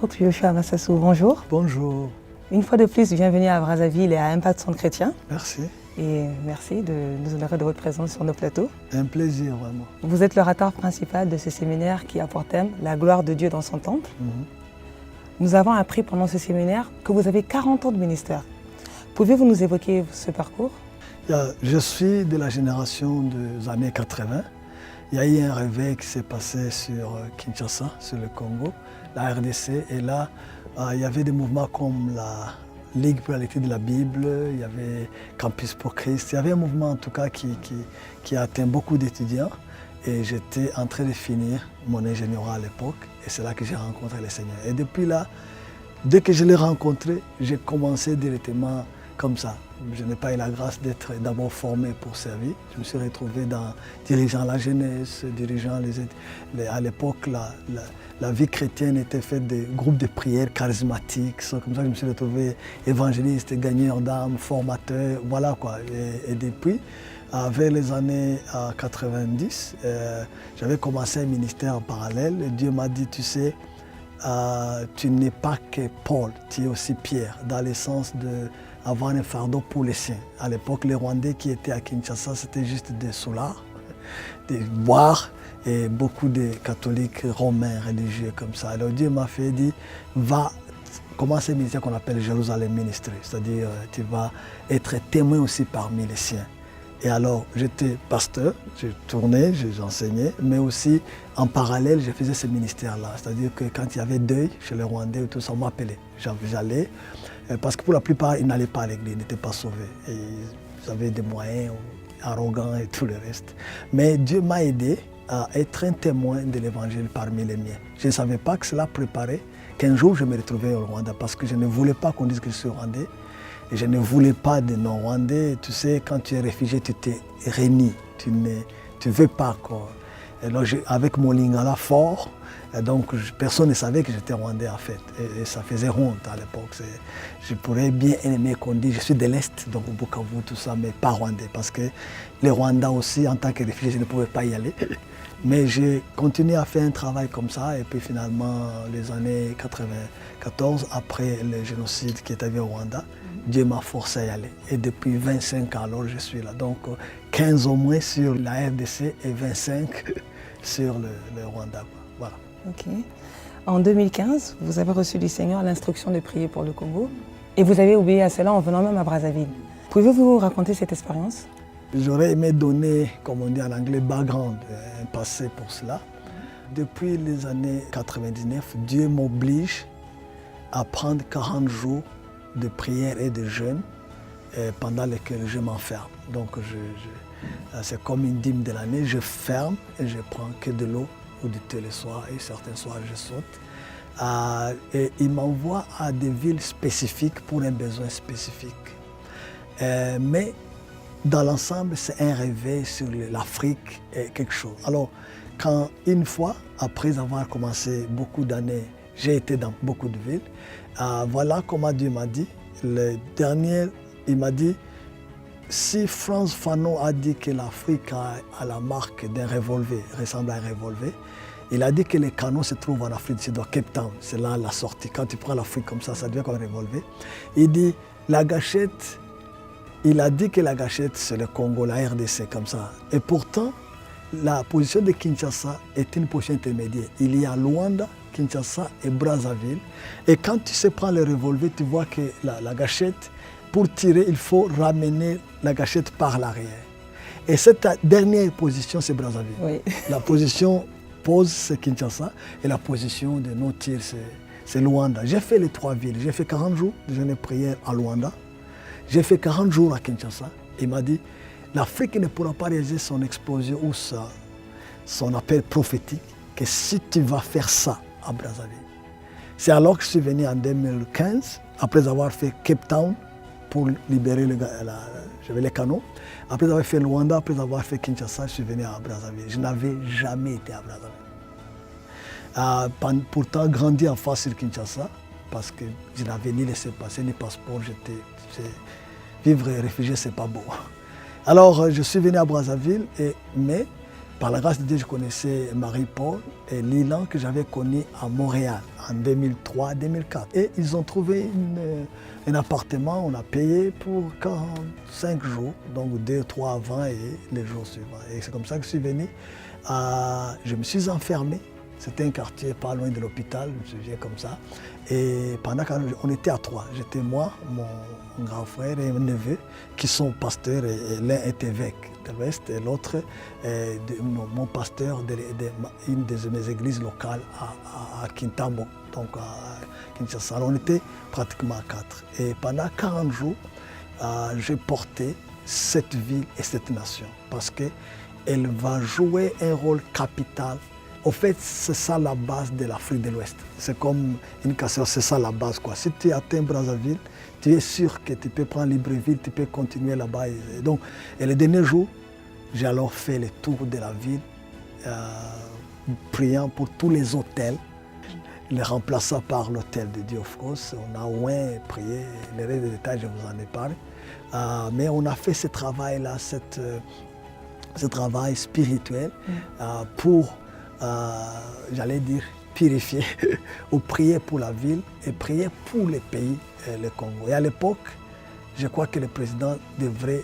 Apôtre Yoshua Massassou, bonjour. Bonjour. Une fois de plus, bienvenue à Brazzaville et à Impact Centre Chrétien. Merci. Et merci de nous honorer de votre présence sur nos plateaux. Un plaisir, vraiment. Vous êtes l'orateur principal de ce séminaire qui a pour thème la gloire de Dieu dans son temple. Nous avons appris pendant ce séminaire que vous avez 40 ans de ministère. Pouvez-vous nous évoquer ce parcours? Je suis de la génération des années 80. Il y a eu un réveil qui s'est passé sur Kinshasa, sur le Congo, la RDC. Et là, il y avait des mouvements comme la Ligue pour la lecture de la Bible, il y avait Campus pour Christ. Il y avait un mouvement en tout cas qui a atteint beaucoup d'étudiants. Et j'étais en train de finir mon ingénierat à l'époque. Et c'est là que j'ai rencontré le Seigneur. Et depuis là, dès que je l'ai rencontré, j'ai commencé directement comme ça. Je n'ai pas eu la grâce d'être d'abord formé pour servir. Je me suis retrouvé dirigeant la jeunesse, dirigeant à l'époque, la vie chrétienne était faite de groupes de prière charismatiques. Comme ça, je me suis retrouvé évangéliste, gagneur d'âme, formateur, voilà quoi. Et depuis, vers les années 90, j'avais commencé un ministère parallèle. Et Dieu m'a dit, tu sais, tu n'es pas que Paul, tu es aussi Pierre, dans le sens d'avoir un fardeau pour les siens. À l'époque, les Rwandais qui étaient à Kinshasa, c'était juste des soulards, des boires et beaucoup de catholiques romains religieux comme ça. Alors Dieu m'a fait dire, va commencer un ministère qu'on appelle Jérusalem Ministry, c'est-à-dire tu vas être témoin aussi parmi les siens. Et alors, j'étais pasteur, je tournais, j'enseignais, mais aussi en parallèle, je faisais ce ministère-là. C'est-à-dire que quand il y avait deuil chez les Rwandais, tout ça, on m'appelait. J'allais, parce que pour la plupart, ils n'allaient pas à l'église, ils n'étaient pas sauvés. Et ils avaient des moyens arrogants et tout le reste. Mais Dieu m'a aidé à être un témoin de l'évangile parmi les miens. Je ne savais pas que cela préparait qu'un jour je me retrouvais au Rwanda, parce que je ne voulais pas qu'on dise que je suis Rwandais. Et je ne voulais pas de non-Rwandais. Tu sais, quand tu es réfugié, tu t'es réuni. Tu ne veux pas. Quoi. Et donc, avec mon lingala fort, donc personne ne savait que j'étais Rwandais en fait. Et ça faisait honte à l'époque. Je pourrais bien aimer qu'on dise je suis de l'Est, donc au Bukavu, tout ça, mais pas Rwandais. Parce que les Rwandais aussi, en tant que réfugié, je ne pouvais pas y aller. Mais j'ai continué à faire un travail comme ça. Et puis finalement, les années 94, après le génocide qui est arrivé au Rwanda, Dieu m'a forcé à y aller. Et depuis 25 ans, alors je suis là. Donc 15 au moins sur la RDC et 25 sur le Rwanda. Voilà. Ok. En 2015, vous avez reçu du Seigneur l'instruction de prier pour le Congo. Et vous avez obéi à cela en venant même à Brazzaville. Pouvez-vous raconter cette expérience? J'aurais aimé donner, comme on dit en anglais, background, un passé pour cela. Depuis les années 99, Dieu m'oblige à prendre 40 jours de prière et de jeûne pendant lesquels je m'enferme. Donc c'est comme une dîme de l'année, je ferme et je prends que de l'eau ou du thé le soir et certains soirs je saute. Et il m'envoie à des villes spécifiques pour un besoin spécifique. Mais dans l'ensemble, c'est un réveil sur l'Afrique et quelque chose. Alors, quand une fois, après avoir commencé beaucoup d'années, j'ai été dans beaucoup de villes, voilà comment Dieu m'a dit. Le dernier, il m'a dit, si Frantz Fanon a dit que l'Afrique a la marque d'un revolver, ressemble à un revolver, il a dit que les canons se trouvent en Afrique du Sud, à Cape Town. C'est là la sortie. Quand tu prends l'Afrique comme ça devient comme un revolver. Il dit, la gâchette, il a dit que la gâchette, c'est le Congo, la RDC, comme ça. Et pourtant, la position de Kinshasa est une position intermédiaire. Il y a Luanda, Kinshasa et Brazzaville. Et quand tu sais prendre le revolver, tu vois que la gâchette, pour tirer, il faut ramener la gâchette par l'arrière. Et cette dernière position, c'est Brazzaville. Oui. La position pose, c'est Kinshasa. Et la position de nos tirs, c'est Luanda. J'ai fait les trois villes. J'ai fait 40 jours de jeûne et prière à Luanda. J'ai fait 40 jours à Kinshasa. Il m'a dit, l'Afrique ne pourra pas réaliser son explosion ou son appel prophétique que si tu vas faire ça à Brazzaville. C'est alors que je suis venu en 2015, après avoir fait Cape Town pour libérer les canaux. Après avoir fait Luanda, après avoir fait Kinshasa, je suis venu à Brazzaville. Je n'avais jamais été à Brazzaville. Pourtant, grandi en face sur Kinshasa, parce que je n'avais ni laissé passer, ni passeport. Vivre réfugié, c'est pas beau. Alors, je suis venu à Brazzaville, mais Par la grâce de Dieu, je connaissais Marie-Paul et Lilan que j'avais connu à Montréal en 2003-2004. Et ils ont trouvé un appartement, on a payé pour 45 jours, donc 2-3 avant et les jours suivants. Et c'est comme ça que je suis venu. Je me suis enfermé. C'était un quartier pas loin de l'hôpital, je me souviens comme ça. Et pendant qu'on était à 3, j'étais moi, mon grand frère et mon neveu qui sont pasteurs, et l'un est évêque de l'Ouest et l'autre mon pasteur d'une de mes églises locales à Kintambo, donc à Kinshasa. On était pratiquement à 4. Et pendant 40 jours, j'ai porté cette ville et cette nation parce qu'elle va jouer un rôle capital. Au fait, c'est ça la base de l'Afrique de l'Ouest. C'est comme une casserole, c'est ça la base, quoi. Si tu atteins Brazzaville, tu es sûr que tu peux prendre Libreville, tu peux continuer là-bas. Et le dernier jour, j'ai alors fait le tour de la ville, priant pour tous les hôtels, les remplaçant par l'hôtel de Dieu, of course. On a au moins prié, les reste des détails, je vous en ai parlé. Mais on a fait ce travail-là, ce travail spirituel pour, j'allais dire, purifier ou prier pour la ville et prier pour les pays, le Congo. Et à l'époque, je crois que le président devrait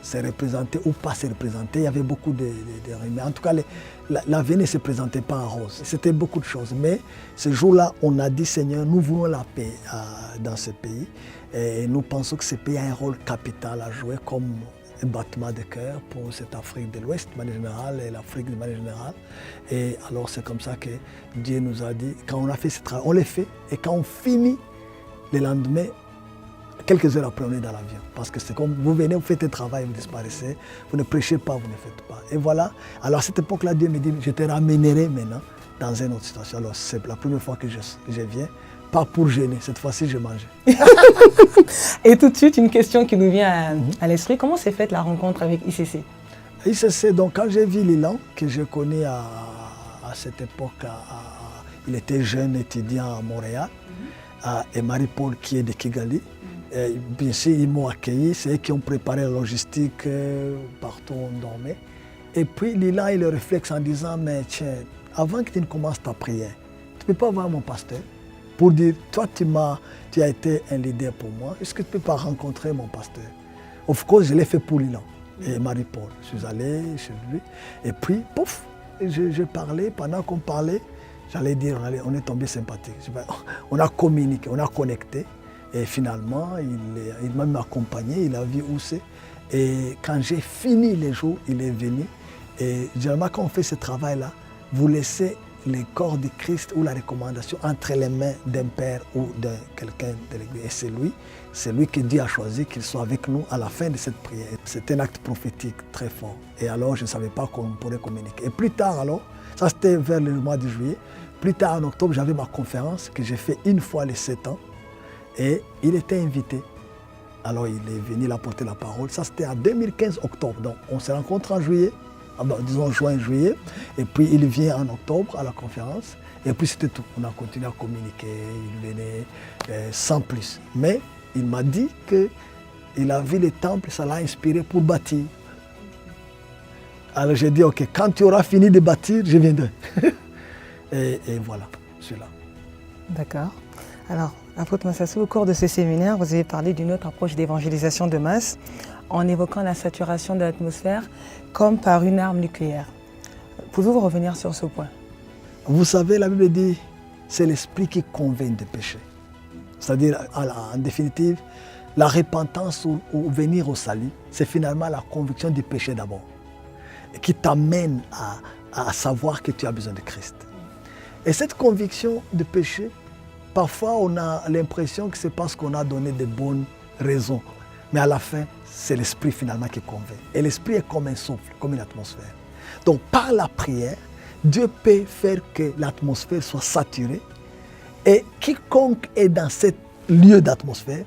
se représenter ou pas se représenter. Il y avait beaucoup de rumeurs. En tout cas, l'avenir ne se présentait pas en rose. C'était beaucoup de choses. Mais ce jour-là, on a dit, Seigneur, nous voulons la paix dans ce pays. Et nous pensons que ce pays a un rôle capital à jouer comme un battement de cœur pour cette Afrique de l'Ouest de manière générale et l'Afrique de manière générale. Et alors c'est comme ça que Dieu nous a dit, quand on a fait ce travail, on le fait. Et quand on finit, le lendemain, quelques heures après, on est dans l'avion. Parce que c'est comme, vous venez, vous faites un travail, vous disparaissez, vous ne prêchez pas, vous ne faites pas. Et voilà, alors à cette époque-là, Dieu me dit, je te ramènerai maintenant dans une autre situation. Alors c'est la première fois que je viens. Pas pour gêner, cette fois-ci je mangeais. Et tout de suite, une question qui nous vient à l'esprit. Comment s'est faite la rencontre avec ICC? ICC, donc quand j'ai vu Lilan, que je connais à cette époque, il était jeune étudiant à Montréal, et Marie-Paul qui est de Kigali, et bien sûr ils m'ont accueilli, c'est eux qui ont préparé la logistique partout où on dormait. Et puis Lilan, il le réflexe en disant, mais tiens, avant que tu ne commences ta prière, tu ne peux pas voir mon pasteur pour dire, toi tu as été un leader pour moi, est-ce que tu ne peux pas rencontrer mon pasteur? Of course, je l'ai fait pour Lilan et Marie-Paul. Je suis allé chez lui et puis, pouf, je parlais, pendant qu'on parlait, j'allais dire, on est tombé sympathique. On a communiqué, on a connecté et finalement, il m'a même accompagné, il a vu où c'est. Et quand j'ai fini les jours, il est venu et généralement quand on fait ce travail-là, vous laissez les corps de Christ ou la recommandation entre les mains d'un père ou de quelqu'un de l'Église. Et c'est lui que Dieu a choisi qu'il soit avec nous à la fin de cette prière. C'est un acte prophétique très fort. Et alors, je ne savais pas qu'on pourrait communiquer. Et plus tard, alors, ça c'était vers le mois de juillet, plus tard en octobre, j'avais ma conférence que j'ai fait une fois les 7 ans. Et il était invité. Alors, il est venu apporter la parole. Ça, c'était en 2015, octobre. Donc, on se rencontre en juillet. Disons juin, juillet, et puis il vient en octobre à la conférence, et puis c'était tout. On a continué à communiquer, il venait sans plus. Mais il m'a dit qu'il a vu les temples, ça l'a inspiré pour bâtir. Alors j'ai dit, ok, quand tu auras fini de bâtir, je viendrai. et voilà, je suis là. D'accord. Alors, apôtre Massassou, au cours de ce séminaire, vous avez parlé d'une autre approche d'évangélisation de masse, en évoquant la saturation de l'atmosphère comme par une arme nucléaire. Pouvez-vous revenir sur ce point? Vous savez, la Bible dit, c'est l'esprit qui convainc de péché. C'est-à-dire, en définitive, la repentance ou venir au salut, c'est finalement la conviction du péché d'abord, qui t'amène à savoir que tu as besoin de Christ. Et cette conviction de péché, parfois on a l'impression que c'est parce qu'on a donné de bonnes raisons. Mais à la fin, c'est l'esprit finalement qui convainc. Et l'esprit est comme un souffle, comme une atmosphère. Donc par la prière, Dieu peut faire que l'atmosphère soit saturée. Et quiconque est dans ce lieu d'atmosphère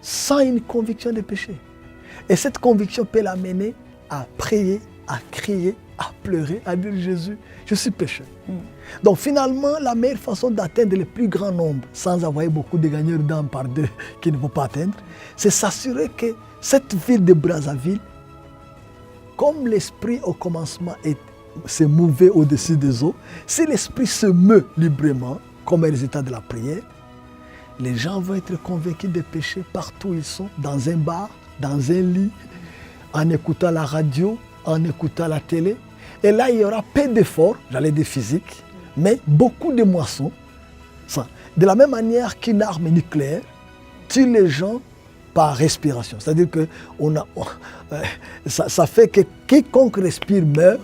sent une conviction de péché. Et cette conviction peut l'amener à prier, à crier, à pleurer, à dire Jésus, je suis pécheur. Donc finalement, la meilleure façon d'atteindre le plus grand nombre, sans avoir beaucoup de gagneurs d'âme par deux qui ne vont pas atteindre, c'est s'assurer que cette ville de Brazzaville comme l'esprit au commencement se mouvait au-dessus des eaux, si l'esprit se meut librement, comme un résultat de la prière, les gens vont être convaincus des péchés partout où ils sont, dans un bar, dans un lit, en écoutant la radio, en écoutant la télé. Et là, il y aura peu d'efforts, j'allais dire physiques, mais beaucoup de moissons. De la même manière qu'une arme nucléaire tue les gens par respiration. C'est-à-dire que ça fait que quiconque respire meurt.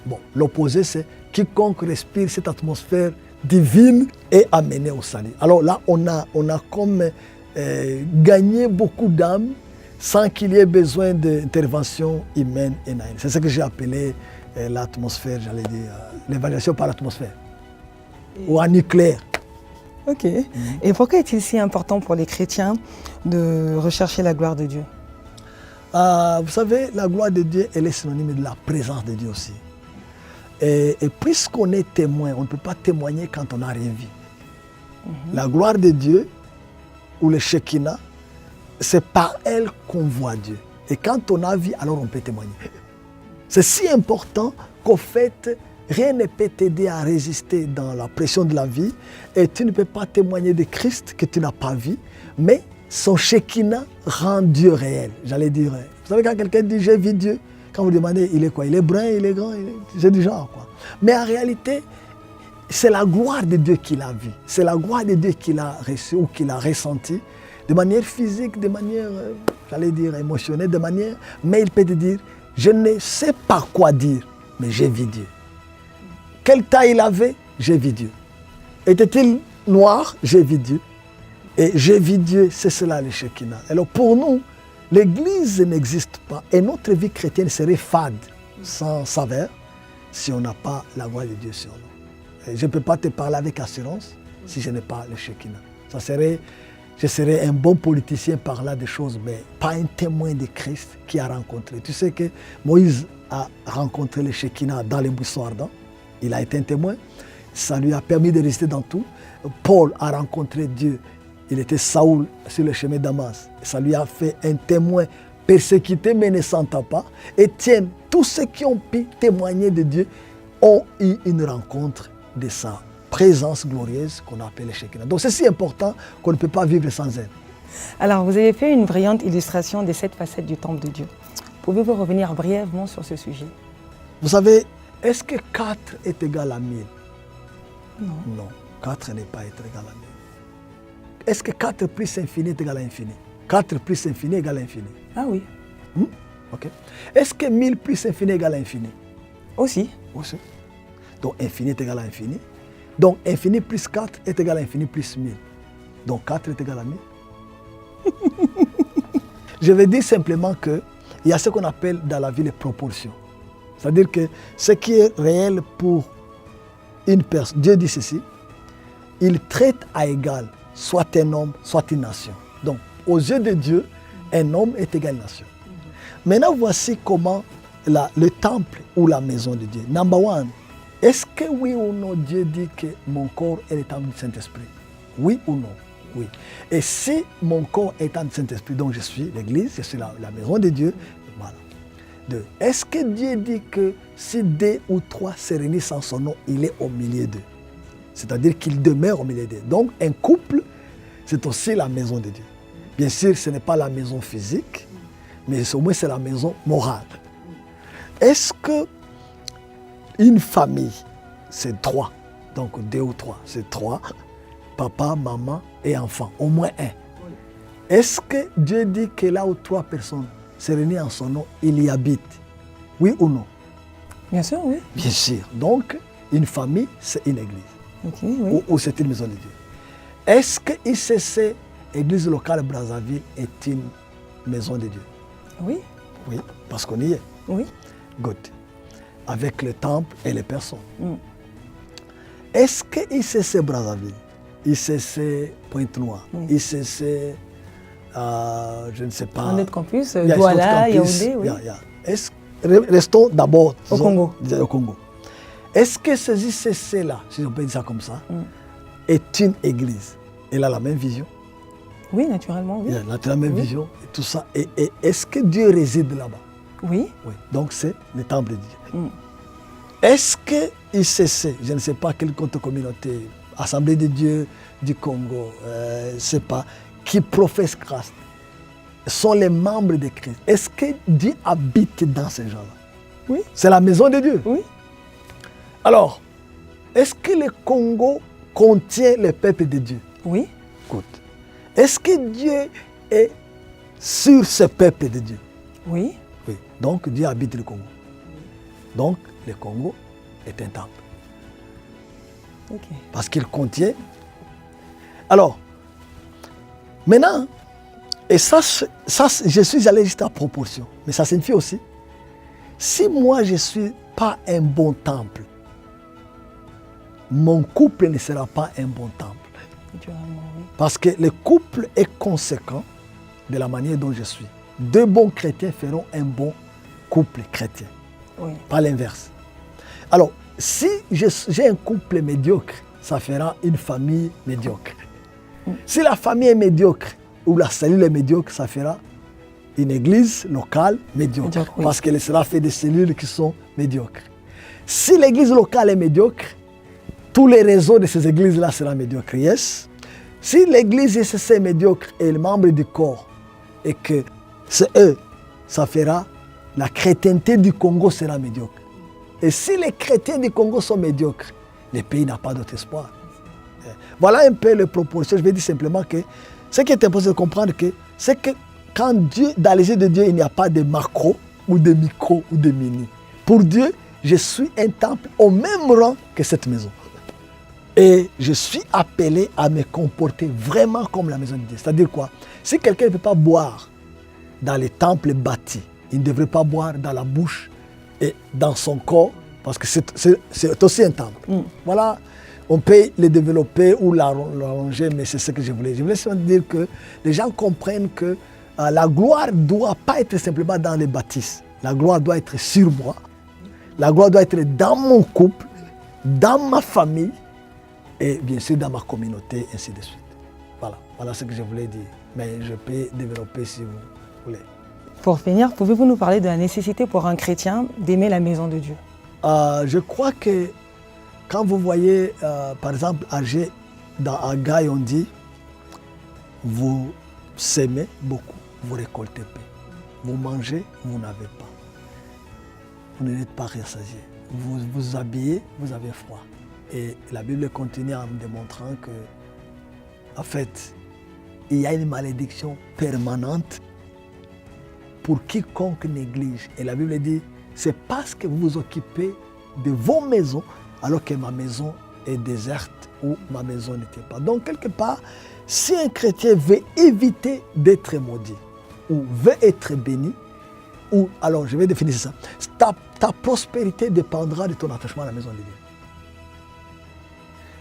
Bon, l'opposé, c'est quiconque respire cette atmosphère divine est amené au salut. Alors là, on a comme gagné beaucoup d'âmes sans qu'il y ait besoin d'intervention humaine et naïve. C'est ce que j'ai appelé l'atmosphère, j'allais dire, l'évaluation par l'atmosphère, ou en nucléaire. Ok. Et pourquoi est-il si important pour les chrétiens de rechercher la gloire de Dieu? Vous savez, la gloire de Dieu, elle est synonyme de la présence de Dieu aussi. Et puisqu'on est témoin, on ne peut pas témoigner quand on n'a rien vu. La gloire de Dieu, ou le Shekinah, c'est par elle qu'on voit Dieu. Et quand on a vu, alors on peut témoigner. C'est si important qu'au fait, rien ne peut t'aider à résister dans la pression de la vie et tu ne peux pas témoigner de Christ que tu n'as pas vu, mais son Shekinah rend Dieu réel. J'allais dire, vous savez quand quelqu'un dit j'ai vu Dieu, quand vous demandez il est quoi? Il est brun, il est grand, c'est du genre quoi. Mais en réalité, c'est la gloire de Dieu qu'il a vue, c'est la gloire de Dieu qu'il a reçue ou qu'il a ressentie, de manière physique, de manière, j'allais dire émotionnelle, de manière, mais il peut te dire, je ne sais pas quoi dire, mais j'ai vu Dieu. Quelle taille il avait? J'ai vu Dieu. Était-il noir? J'ai vu Dieu. Et j'ai vu Dieu, c'est cela le Shekinah. Alors pour nous, l'Église n'existe pas et notre vie chrétienne serait fade, sans saveur, si on n'a pas la gloire de Dieu sur nous. Et je ne peux pas te parler avec assurance si je n'ai pas le Shekinah. Je serais un bon politicien par là des choses, mais pas un témoin de Christ qui a rencontré. Tu sais que Moïse a rencontré le Shekinah dans les buissons ardents. Il a été un témoin, ça lui a permis de résister dans tout. Paul a rencontré Dieu, il était Saoul sur le chemin de Damas. Ça lui a fait un témoin persécuté mais ne s'entend pas. Étienne, tous ceux qui ont pu témoigner de Dieu ont eu une rencontre de sa présence glorieuse qu'on appelle le Shekinah. Donc c'est si important qu'on ne peut pas vivre sans elle. Alors vous avez fait une brillante illustration des 7 facettes du temple de Dieu. Pouvez-vous revenir brièvement sur ce sujet? Vous savez, est-ce que 4 est égal à 1000? Non. Non, 4 n'est pas égal à 1000. Est-ce que 4 plus infini est égal à infini? 4 plus infini est égal à infini. Ah oui. Ok. Est-ce que 1000 plus infini est égal à infini? Aussi. Aussi. Donc infini est égal à infini. Donc infini plus 4 est égal à infini plus 1000. Donc 4 est égal à 1000. Je vais dire simplement qu'il y a ce qu'on appelle dans la vie les proportions. C'est-à-dire que ce qui est réel pour une personne, Dieu dit ceci, il traite à égal soit un homme, soit une nation. Donc, aux yeux de Dieu, un homme est égal à une nation. Maintenant, voici comment le temple ou la maison de Dieu. Number one, est-ce que oui ou non Dieu dit que mon corps est le temple du Saint-Esprit? Oui ou non? Oui. Et si mon corps est le temple du Saint-Esprit, donc je suis l'église, je suis la maison de Dieu, voilà. Est-ce que Dieu dit que si 2 ou 3 se réunissent en son nom, il est au milieu d'eux? C'est-à-dire qu'il demeure au milieu d'eux. Donc un couple, c'est aussi la maison de Dieu. Bien sûr, ce n'est pas la maison physique, mais au moins c'est la maison morale. Est-ce que une famille, c'est 3, donc 2 ou 3, c'est 3, papa, maman et enfant, au moins 1. Est-ce que Dieu dit que là où 3 personnes se réunissent en son nom, il y habite? Oui ou non? Bien sûr, oui. Bien sûr. Donc, une famille, c'est une église. Okay, oui. Ou c'est une maison de Dieu. Est-ce que ICC, Église locale Brazzaville, est une maison de Dieu? Oui. Oui, parce qu'on y est. Oui. Good. Avec le temple et les personnes. Est-ce que ICC Brazzaville, ICC Pointe-Noire, ICC, je ne sais pas. Un autre campus, Douala, Yaoundé, oui. Restons d'abord au Congo. Au Congo. Est-ce que ces ICC-là, si on peut dire ça comme ça, est une église? Elle a la même vision? Oui, naturellement, oui. Elle a la même vision et tout ça. Et est-ce que Dieu réside là-bas? Oui. Oui. Donc c'est le temple de Dieu. Est-ce qu'il cessait, je ne sais pas quelle autre communauté, Assemblée de Dieu du Congo, je ne sais pas, qui professe Christ, sont les membres de Christ. Est-ce que Dieu habite dans ces gens-là? Oui. C'est la maison de Dieu. Oui. Alors, est-ce que le Congo contient le peuple de Dieu? Oui. Écoute, est-ce que Dieu est sur ce peuple de Dieu? Oui. Oui. Donc Dieu habite le Congo. Donc le Congo est un temple. Ok. Parce qu'il contient. Alors, maintenant, et ça, je suis allé juste à proportion, mais ça signifie aussi, si moi je ne suis pas un bon temple, mon couple ne sera pas un bon temple. Parce que le couple est conséquent de la manière dont je suis. Deux bons chrétiens feront un bon couple chrétien, pas l'inverse. Alors, si j'ai un couple médiocre, ça fera une famille médiocre. Si la famille est médiocre ou la cellule est médiocre, ça fera une église locale médiocre. Parce qu'elle sera faite de cellules qui sont médiocres. Si l'église locale est médiocre, tous les réseaux de ces églises-là seront médiocres. Yes. Si l'église est médiocre et les membres du corps, et que c'est eux, ça fera, la chrétienté du Congo sera médiocre. Et si les chrétiens du Congo sont médiocres, le pays n'a pas d'autre espoir. Voilà un peu les proportions. Je vais dire simplement que ce qui est important de comprendre, c'est que quand Dieu, dans les yeux de Dieu, il n'y a pas de macro ou de micro ou de mini. Pour Dieu, je suis un temple au même rang que cette maison. Et je suis appelé à me comporter vraiment comme la maison de Dieu. C'est-à-dire quoi? Si quelqu'un ne peut pas boire dans les temples bâtis, il ne devrait pas boire dans la bouche et dans son corps, parce que c'est aussi un temple. Voilà, on peut le développer ou l'arranger, mais c'est ce que je voulais. Je voulais seulement dire que les gens comprennent que la gloire ne doit pas être simplement dans les bâtisses. La gloire doit être sur moi. La gloire doit être dans mon couple, dans ma famille, et bien sûr dans ma communauté, ainsi de suite. Voilà ce que je voulais dire. Mais je peux développer si vous voulez. Pour finir, pouvez-vous nous parler de la nécessité pour un chrétien d'aimer la maison de Dieu? Je crois que quand vous voyez, par exemple, dans Agaï, on dit, vous s'aimez beaucoup, vous récoltez peu. Vous mangez, vous n'avez pas. Vous n'êtes pas rassasié. Vous vous habillez, vous avez froid. Et la Bible continue en me démontrant que, en fait, il y a une malédiction permanente pour quiconque néglige. Et la Bible dit, c'est parce que vous vous occupez de vos maisons, alors que ma maison est déserte ou ma maison n'était pas. Donc, quelque part, si un chrétien veut éviter d'être maudit ou veut être béni, ou, alors je vais définir ça, ta prospérité dépendra de ton attachement à la maison de Dieu.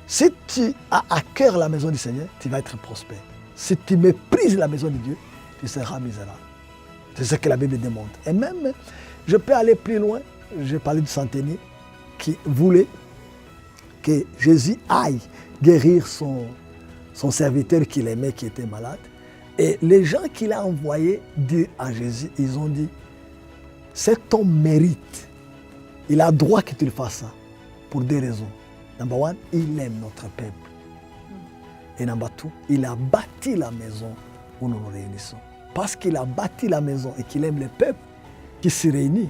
Si tu as à cœur la maison du Seigneur, tu vas être prospère. Si tu méprises la maison de Dieu, tu seras misérable. C'est ce que la Bible démontre. Et même, je peux aller plus loin. Je parlais du centenier qui voulait que Jésus aille guérir son serviteur qu'il aimait, qui était malade. Et les gens qu'il a envoyés dire à Jésus, ils ont dit, c'est ton mérite. Il a droit que tu le fasses ça, pour deux raisons. Number one, il aime notre peuple. Et number two, il a bâti la maison où nous nous réunissons. Parce qu'il a bâti la maison et qu'il aime le peuple qui se réunit,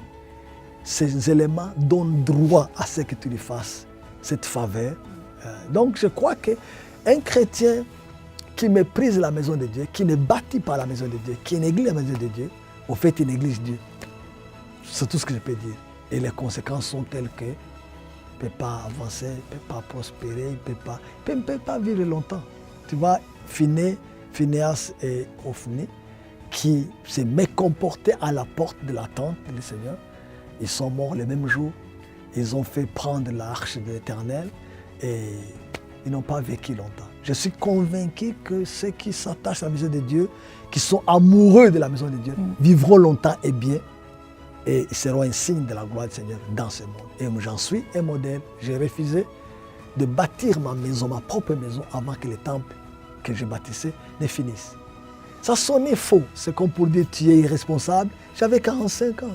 ces éléments donnent droit à ce que tu lui fasses cette faveur. Donc je crois qu'un chrétien qui méprise la maison de Dieu, qui ne bâtit pas la maison de Dieu, qui néglige la maison de Dieu, au fait il néglige Dieu. C'est tout ce que je peux dire. Et les conséquences sont telles que il ne peut pas avancer, il ne peut pas prospérer, il ne peut pas vivre longtemps. Tu vois, Phinéas et Ophni, qui se mécomportaient à la porte de la tente du Seigneur, ils sont morts le même jour. Ils ont fait prendre l'arche de l'Éternel et ils n'ont pas vécu longtemps. Je suis convaincu que ceux qui s'attachent à la maison de Dieu, qui sont amoureux de la maison de Dieu, vivront longtemps et bien. Et ils seront un signe de la gloire du Seigneur dans ce monde. Et j'en suis un modèle. J'ai refusé de bâtir ma maison, ma propre maison, avant que les temples que je bâtissais ne finissent. Ça sonnait faux. C'est comme pour dire tu es irresponsable. J'avais 45 ans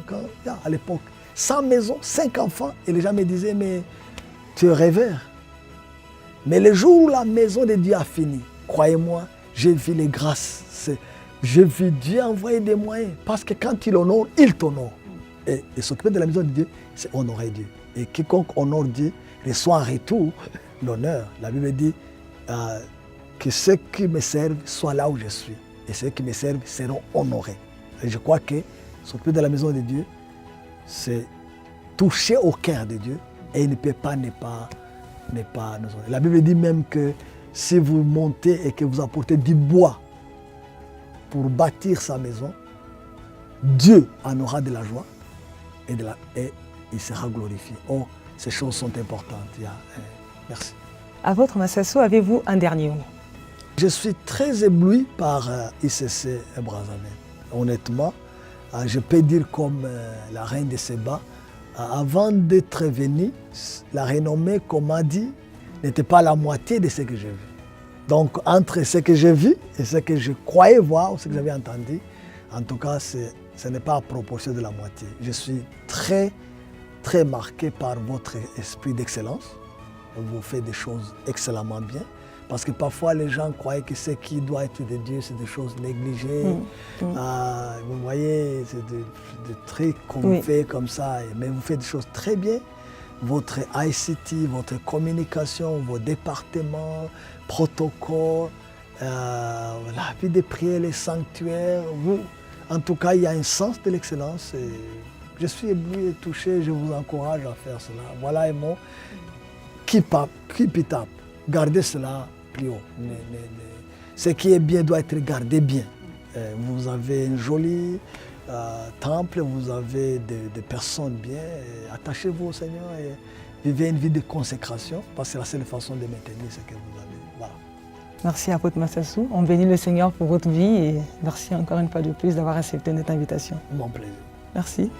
à l'époque. 100 maisons, 5 enfants. Et les gens me disaient, mais tu es rêveur. Mais le jour où la maison de Dieu a fini, croyez-moi, j'ai vu les grâces. J'ai vu Dieu envoyer des moyens. Parce que quand il honore, il t'honore. Et s'occuper de la maison de Dieu, c'est honorer Dieu. Et quiconque honore Dieu reçoit en retour l'honneur. La Bible dit que ceux qui me servent soient là où je suis. Et ceux qui me servent seront honorés. Et je crois que s'occuper de la maison de Dieu, c'est toucher au cœur de Dieu. Et il ne peut pas ne pas nous honorer. La Bible dit même que si vous montez et que vous apportez du bois pour bâtir sa maison, Dieu en aura de la joie et il sera glorifié. Oh, ces choses sont importantes. Merci. Apôtre Massassou, avez-vous un dernier mot? Je suis très ébloui par ICC Brazzaville. Honnêtement, je peux dire comme la reine de Séba, avant d'être venue, la renommée qu'on m'a dit n'était pas la moitié de ce que j'ai vu. Donc entre ce que j'ai vu et ce que je croyais voir ou ce que j'avais entendu, en tout cas, ce n'est pas à proportion de la moitié. Je suis très, très marqué par votre esprit d'excellence. Vous faites des choses excellemment bien. Parce que parfois, les gens croyaient que ce qui doit être de Dieu, c'est des choses négligées. Vous voyez, c'est des trucs qu'on fait comme ça. Mais vous faites des choses très bien. Votre ICT, votre communication, vos départements, protocoles, la vie de prière, les sanctuaires. En tout cas, il y a un sens de l'excellence. Je suis ébloui et touché. Je vous encourage à faire cela. Voilà un mot. Keep it up. Gardez cela plus haut. Ce qui est bien doit être gardé bien. Vous avez un joli temple, vous avez des personnes bien. Attachez-vous au Seigneur et vivez une vie de consécration parce que c'est la seule façon de maintenir ce que vous avez. Voilà. Merci Apôtre Massassou. On bénit le Seigneur pour votre vie et merci encore une fois de plus d'avoir accepté notre invitation. Mon plaisir. Merci.